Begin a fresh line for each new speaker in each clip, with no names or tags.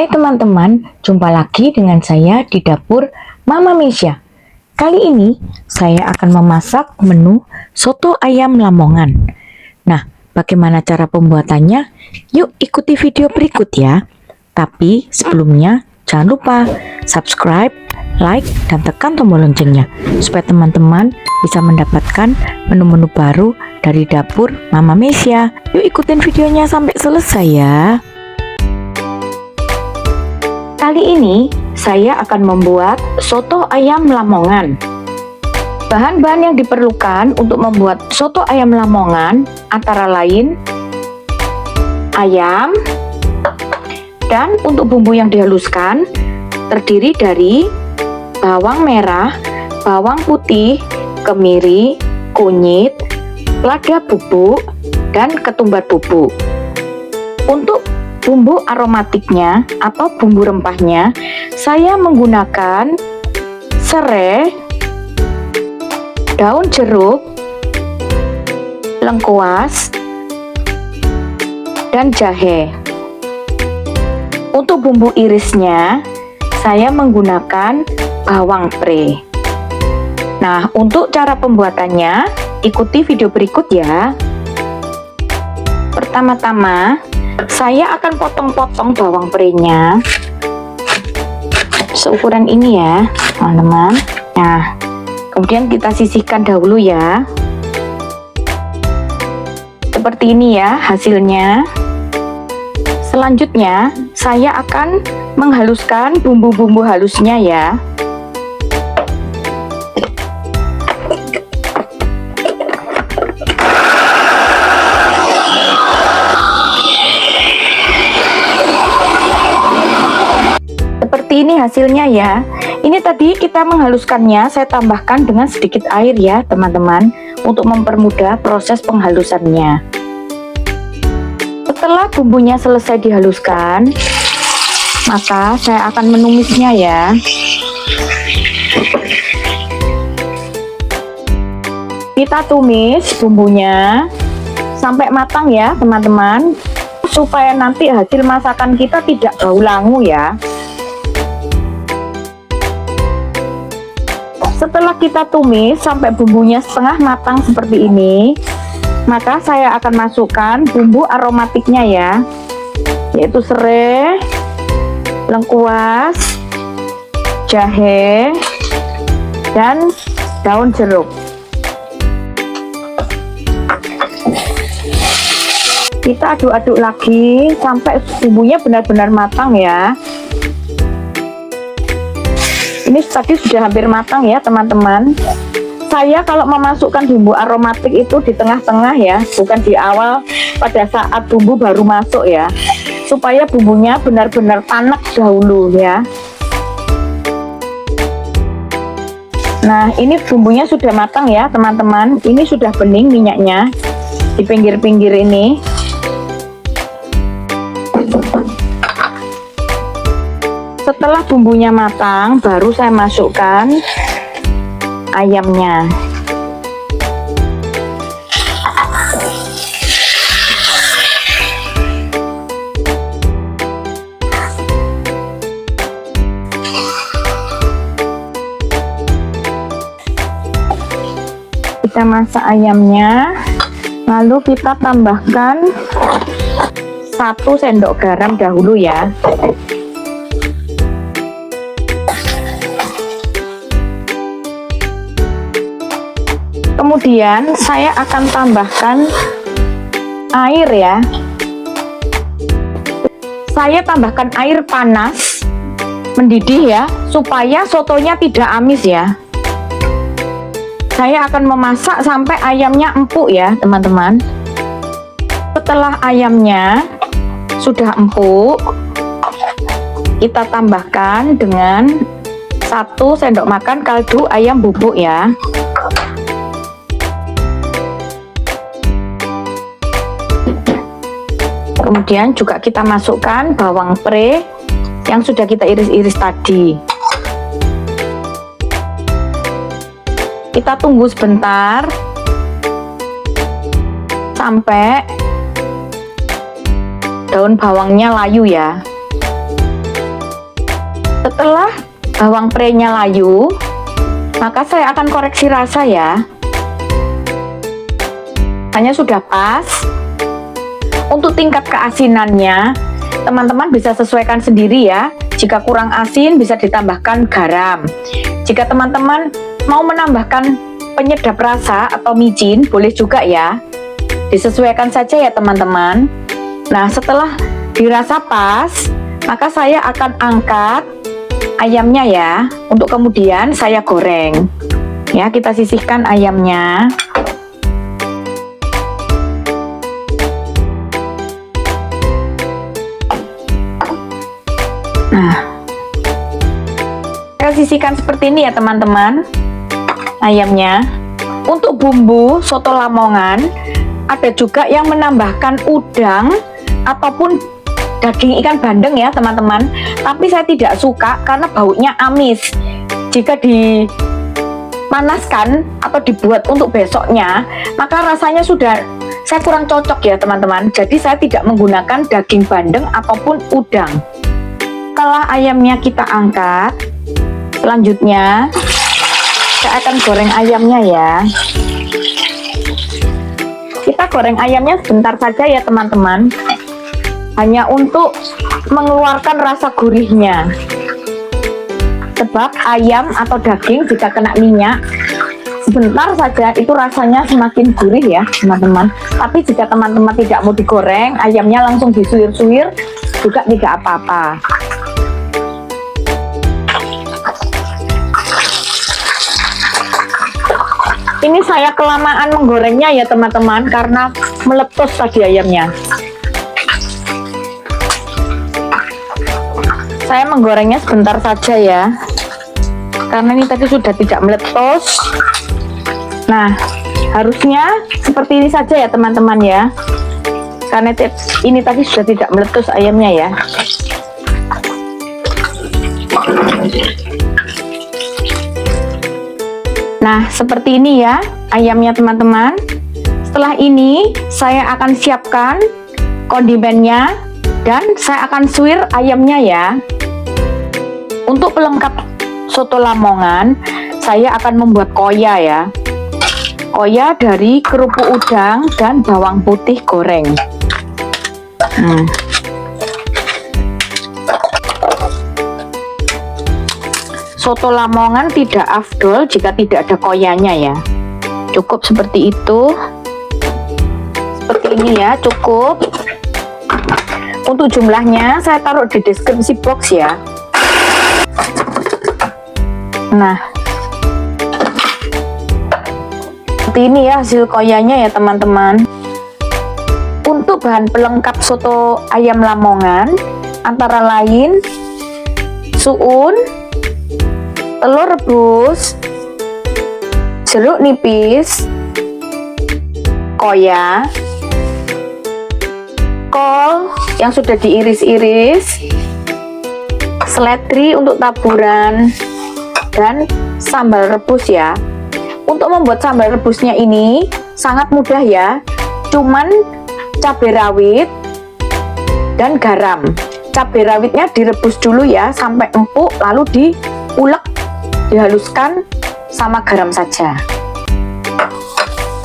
Hai teman-teman, jumpa lagi dengan saya di dapur Mama Mesya. Kali ini saya akan memasak menu soto ayam Lamongan. Nah, bagaimana cara pembuatannya? Yuk ikuti video berikut ya. Tapi sebelumnya jangan lupa subscribe, like, dan tekan tombol loncengnya supaya teman-teman bisa mendapatkan menu-menu baru dari dapur Mama Mesya. Yuk ikutin videonya sampai selesai ya. Kali ini saya akan membuat soto ayam Lamongan. Bahan-bahan yang diperlukan untuk membuat soto ayam Lamongan antara lain ayam, dan untuk bumbu yang dihaluskan terdiri dari bawang merah, bawang putih, kemiri, kunyit, lada bubuk, dan ketumbar bubuk. Untuk bumbu aromatiknya atau bumbu rempahnya, saya menggunakan serai, daun jeruk, lengkuas, dan jahe. Untuk bumbu irisnya, saya menggunakan bawang pre. Nah, untuk cara pembuatannya, ikuti video berikut ya. Pertama-tama, saya akan potong-potong bawang prenya seukuran ini ya teman-teman. Nah, kemudian kita sisihkan dahulu ya, seperti ini ya hasilnya. Selanjutnya saya akan menghaluskan bumbu-bumbu halusnya ya. Seperti ini hasilnya ya. Ini tadi kita menghaluskannya, saya tambahkan dengan sedikit air ya teman-teman, untuk mempermudah proses penghalusannya. Setelah bumbunya selesai dihaluskan, maka saya akan menumisnya ya. Kita tumis bumbunya sampai matang ya teman-teman, supaya nanti hasil masakan kita tidak bau langu ya. Setelah kita tumis sampai bumbunya setengah matang seperti ini, maka saya akan masukkan bumbu aromatiknya ya, yaitu serai, lengkuas, jahe, dan daun jeruk. Kita aduk-aduk lagi sampai bumbunya benar-benar matang ya. Ini tadi sudah hampir matang ya teman-teman. Saya kalau memasukkan bumbu aromatik itu di tengah-tengah ya, bukan di awal pada saat bumbu baru masuk ya, supaya bumbunya benar-benar tanak dahulu ya. Nah, ini bumbunya sudah matang ya teman-teman. Ini sudah bening minyaknya di pinggir-pinggir ini. Setelah bumbunya matang, baru saya masukkan ayamnya. Kita masak ayamnya, lalu kita tambahkan 1 sendok garam dahulu ya. Kemudian saya akan tambahkan air ya. Saya tambahkan air panas mendidih ya, supaya sotonya tidak amis ya. Saya akan memasak sampai ayamnya empuk ya teman-teman. Setelah ayamnya sudah empuk, kita tambahkan dengan 1 sendok makan kaldu ayam bubuk ya. Kemudian juga kita masukkan bawang pre yang sudah kita iris-iris tadi. Kita tunggu sebentar sampai daun bawangnya layu ya. Setelah bawang prenya layu, maka saya akan koreksi rasa ya. Rasanya sudah pas. Untuk tingkat keasinannya, teman-teman bisa sesuaikan sendiri ya. Jika kurang asin bisa ditambahkan garam. Jika teman-teman mau menambahkan penyedap rasa atau micin, boleh juga ya. Disesuaikan saja ya teman-teman. Nah, setelah dirasa pas, maka saya akan angkat ayamnya ya. Untuk kemudian saya goreng. Ya, kita sisihkan ayamnya. Nah, kita sisihkan seperti ini ya teman-teman ayamnya. Untuk bumbu soto Lamongan, ada juga yang menambahkan udang ataupun daging ikan bandeng ya teman-teman. Tapi saya tidak suka karena baunya amis. Jika dipanaskan atau dibuat untuk besoknya, maka rasanya saya kurang cocok ya teman-teman. Jadi saya tidak menggunakan daging bandeng ataupun udang. Setelah ayamnya kita angkat, selanjutnya saya akan goreng ayamnya ya. Kita goreng ayamnya sebentar saja ya teman-teman, hanya untuk mengeluarkan rasa gurihnya. Sebab ayam atau daging jika kena minyak, sebentar saja itu rasanya semakin gurih ya teman-teman. Tapi jika teman-teman tidak mau digoreng, ayamnya langsung disuir-suir juga tidak apa-apa. Ini saya kelamaan menggorengnya ya teman-teman, karena meletus tadi ayamnya. Saya menggorengnya sebentar saja ya, karena ini tadi sudah tidak meletus. Nah, harusnya seperti ini saja ya teman-teman ya, karena ini tadi sudah tidak meletus ayamnya ya. Nah, seperti ini ya ayamnya teman-teman. Setelah ini saya akan siapkan kondimennya dan saya akan suir ayamnya ya. Untuk pelengkap soto Lamongan, saya akan membuat koya ya. Koya dari kerupuk udang dan bawang putih goreng. Soto Lamongan tidak afdol jika tidak ada koyanya ya. Cukup seperti itu. Seperti ini ya, cukup. Untuk jumlahnya saya taruh di deskripsi box ya. Nah, seperti ini ya hasil koyanya ya teman-teman. Untuk bahan pelengkap soto ayam Lamongan antara lain suun, telur rebus, jeruk nipis, koya, kol yang sudah diiris-iris, seledri untuk taburan, dan sambal rebus ya. Untuk membuat sambal rebusnya ini sangat mudah ya, cuman cabai rawit dan garam. Cabai rawitnya direbus dulu ya sampai empuk, lalu diulek, dihaluskan sama garam saja.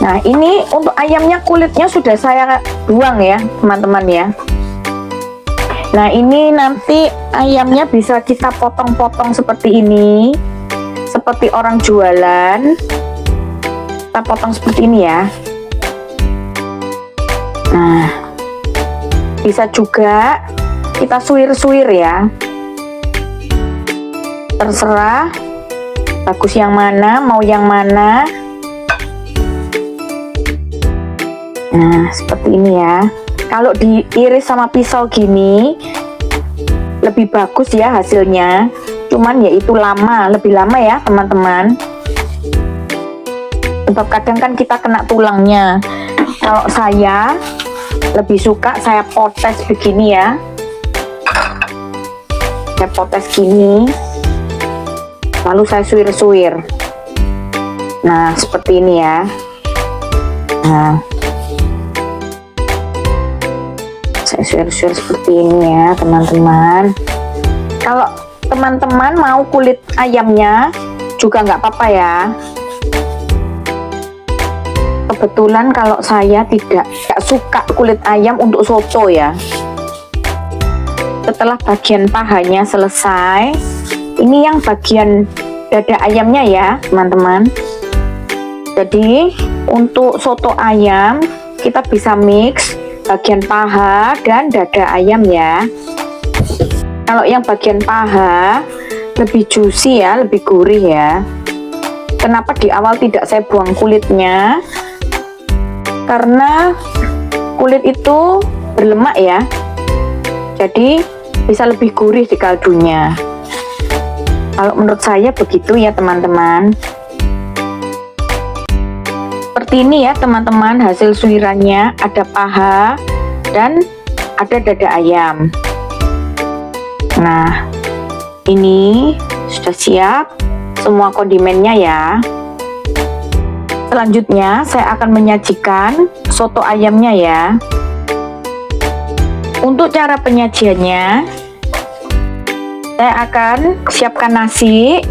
Nah, ini untuk ayamnya kulitnya sudah saya buang ya teman-teman ya. Nah, ini nanti ayamnya bisa kita potong-potong seperti ini, seperti orang jualan. Kita potong seperti ini ya. Nah, bisa juga kita suir-suir ya. Terserah bagus yang mana, mau yang mana. Nah, seperti ini ya. Kalau diiris sama pisau gini lebih bagus ya hasilnya. Cuman ya itu lebih lama ya teman-teman. Sebab kadang kan kita kena tulangnya. Kalau saya lebih suka saya potes begini ya. Saya potes gini. Lalu saya suir-suir. Nah, seperti ini ya. Nah, saya suir-suir seperti ini ya teman-teman. Kalau teman-teman mau kulit ayamnya juga nggak apa-apa ya. Kebetulan kalau saya tidak suka kulit ayam untuk soto ya. Setelah bagian pahanya selesai, ini yang bagian dada ayamnya ya teman-teman. Jadi untuk soto ayam kita bisa mix bagian paha dan dada ayam ya. Kalau yang bagian paha lebih juicy ya, lebih gurih ya. Kenapa di awal tidak saya buang kulitnya? Karena kulit itu berlemak ya, jadi bisa lebih gurih di kaldunya. Kalau menurut saya begitu ya teman-teman. Seperti ini ya teman-teman, hasil suirannya ada paha dan ada dada ayam. Nah, ini sudah siap semua kondimennya ya. Selanjutnya saya akan menyajikan soto ayamnya ya. Untuk cara penyajiannya, saya akan siapkan nasi,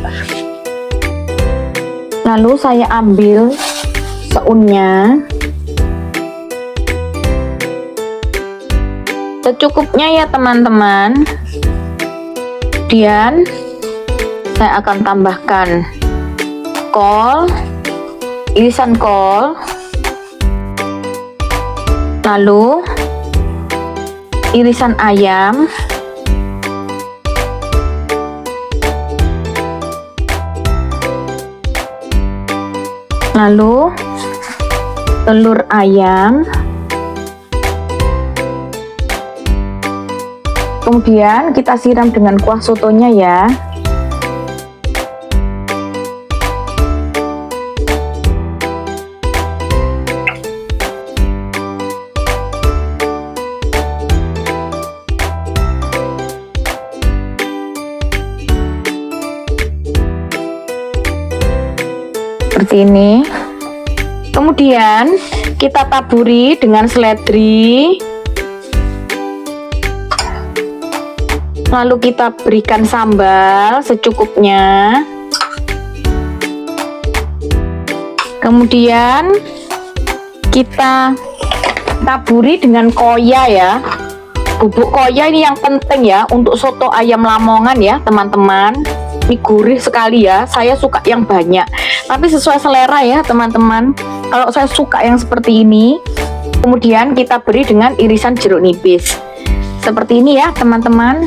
lalu saya ambil seunnya, secukupnya ya teman-teman. Kemudian saya akan tambahkan kol, irisan kol, lalu irisan ayam, lalu telur ayam, kemudian kita siram dengan kuah sotonya ya. Seperti ini. Kemudian kita taburi dengan seledri, lalu kita berikan sambal secukupnya. Kemudian kita taburi dengan koya ya. Bubuk koya ini yang penting ya untuk soto ayam Lamongan ya teman-teman. Ini gurih sekali ya, saya suka yang banyak, tapi sesuai selera ya teman-teman. Kalau saya suka yang seperti ini. Kemudian kita beri dengan irisan jeruk nipis seperti ini ya teman-teman.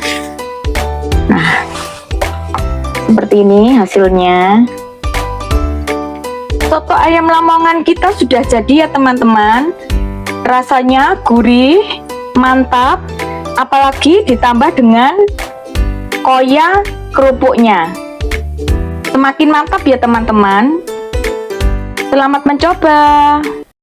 Nah, seperti ini hasilnya. Soto ayam Lamongan kita sudah jadi ya teman-teman. Rasanya gurih, mantap, apalagi ditambah dengan koya kerupuknya. Semakin mantap ya teman-teman. Selamat mencoba.